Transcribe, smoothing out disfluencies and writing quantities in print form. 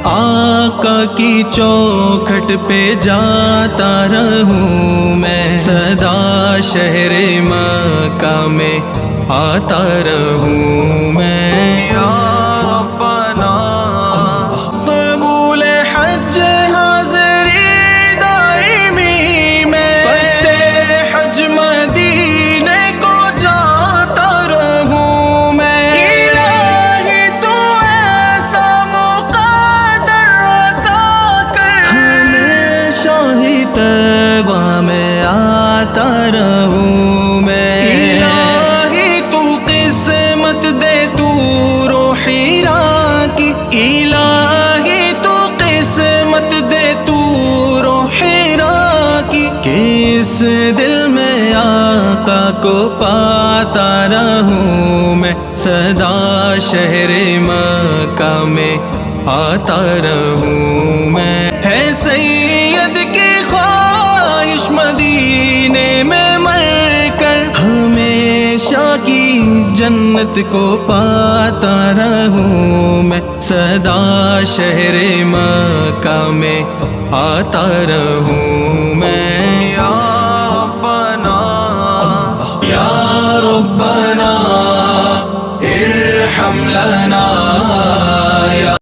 آقا کی چوکھٹ پہ جاتا رہوں میں، سدا شہر مکہ میں آتا رہوں میں، یا ربنا قبول حج حاضری دائمی میں، پس حج مدینے کو جاتا رہوں میں، الہی تو ایسا مقدر عطا کر، ہمیشہ ہی طیبہ میں آتا رہوں میں، الہی تو قسمت دے طور و حرا کی، الہی تو قسمت دے طور و حرا کی، کس دل میں آقا کو پاتا رہوں میں، سدا شہر مکہ میں آتا رہوں میں، ہے سید کی خواہش مدینے میں مر کر ہمیشہ کی جنت کو پاتا رہوں میں، سدا شہر مکہ میں آتا رہوں میں، یا ربنا یا ربنا ارحم لنا